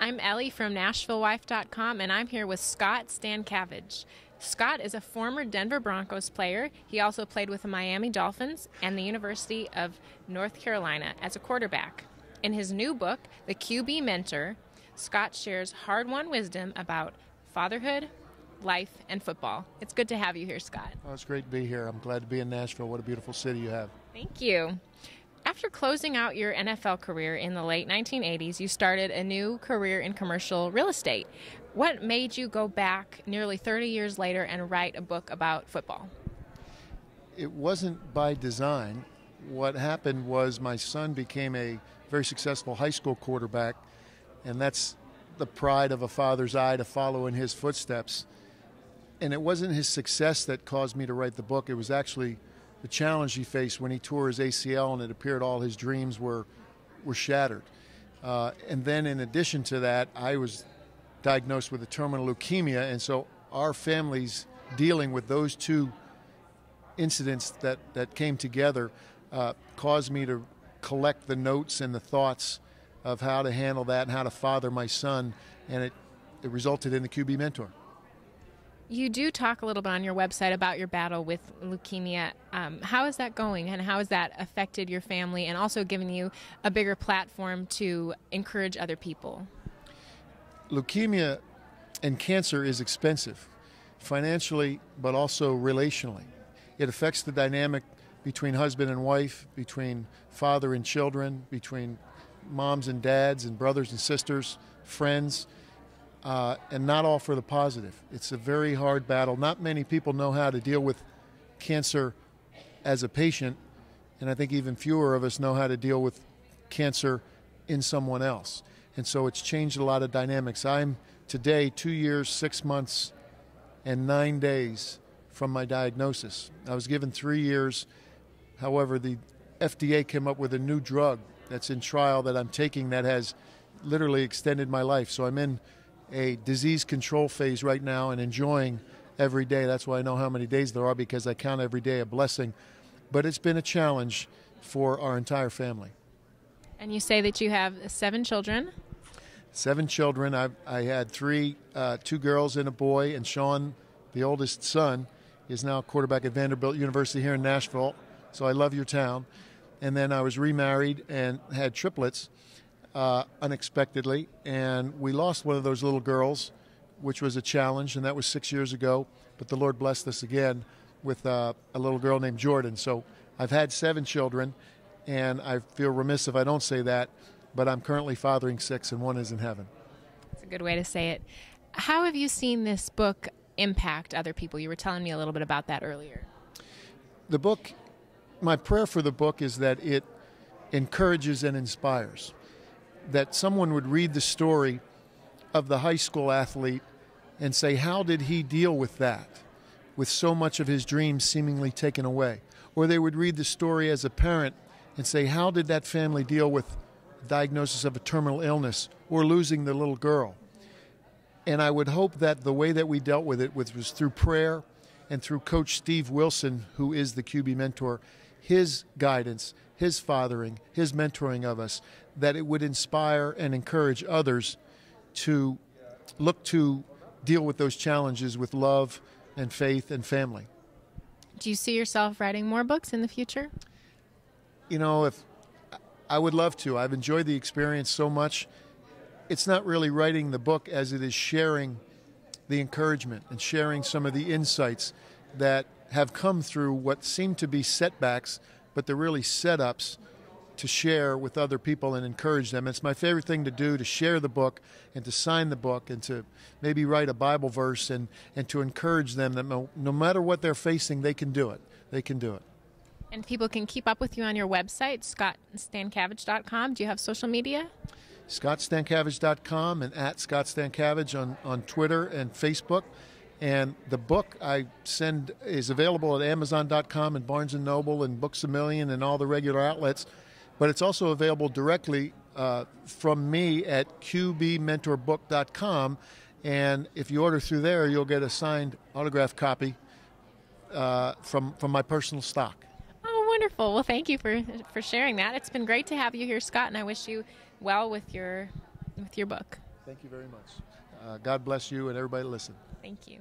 I'm Ellie from NashvilleWife.com, and I'm here with Scott Stankavage. Scott is a former Denver Broncos player. He also played with the Miami Dolphins and the University of North Carolina as a quarterback. In his new book, The QB Mentor, Scott shares hard-won wisdom about fatherhood, life, and football. It's good to have you here, Scott. Oh, it's great to be here. I'm glad to be in Nashville. What a beautiful city you have. Thank you. After closing out your NFL career in the late 1980s, you started a new career in commercial real estate. What made you go back nearly 30 years later and write a book about football? It wasn't by design. What happened was my son became a very successful high school quarterback, and that's the pride of a father's eye to follow in his footsteps. And it wasn't his success that caused me to write the book. It was actually the challenge he faced when he tore his ACL, and it appeared all his dreams were shattered. And then in addition to that, I was diagnosed with a terminal leukemia, and so our family's dealing with those two incidents that came together caused me to collect the notes and the thoughts of how to handle that and how to father my son, and it resulted in the QB Mentor. You do talk a little bit on your website about your battle with leukemia. How is that going, and how has that affected your family and also given you a bigger platform to encourage other people? Leukemia and cancer is expensive, financially, but also relationally. It affects the dynamic between husband and wife, between father and children, between moms and dads and brothers and sisters, friends. And not all for the positive. It's a very hard battle. Not many people know how to deal with cancer as a patient, and I think even fewer of us know how to deal with cancer in someone else. And so it's changed a lot of dynamics. I'm today 2 years, 6 months, and 9 days from my diagnosis. I was given 3 years. However, the FDA came up with a new drug that's in trial that I'm taking that has literally extended my life. So I'm in a disease control phase right now and enjoying every day. That's why I know how many days there are, because I count every day a blessing. But it's been a challenge for our entire family. And you say that you have 7 children. 7 children. I had 2 girls and a boy, and Sean, the oldest son, is now a quarterback at Vanderbilt University here in Nashville. So I love your town. And then I was remarried and had triplets. Unexpectedly, and we lost one of those little girls, which was a challenge, and that was 6 years ago, but the Lord blessed us again with a little girl named Jordan. So I've had 7 children, and I feel remiss if I don't say that, but I'm currently fathering 6, and 1 is in heaven. That's a good way to say it. How have you seen this book impact other people? You were telling me a little bit about that earlier. The book, my prayer for the book is that it encourages and inspires, that someone would read the story of the high school athlete and say, how did he deal with that, with so much of his dreams seemingly taken away? Or they would read the story as a parent and say, how did that family deal with the diagnosis of a terminal illness or losing the little girl? And I would hope that the way that we dealt with it was through prayer and through Coach Steve Wilson, who is the QB Mentor, his guidance, his fathering, his mentoring of us, that it would inspire and encourage others to look to deal with those challenges with love and faith and family. Do you see yourself writing more books in the future? You know, if I would love to. I've enjoyed the experience so much. It's not really writing the book as it is sharing the encouragement and sharing some of the insights that have come through what seem to be setbacks, but they're really setups to share with other people and encourage them. It's my favorite thing to do, to share the book and to sign the book and to maybe write a Bible verse and to encourage them that no matter what they're facing, they can do it. They can do it. And people can keep up with you on your website, scottstankavage.com. Do you have social media? scottstankavage.com and at Scott Stankavage on Twitter and Facebook. And the book I send is available at Amazon.com and Barnes & Noble and Books A Million and all the regular outlets. But it's also available directly from me at qbmentorbook.com. And if you order through there, you'll get a signed autographed copy from my personal stock. Oh, wonderful. Well, thank you for sharing that. It's been great to have you here, Scott, and I wish you well with your book. Thank you very much. God bless you and everybody listen. Thank you.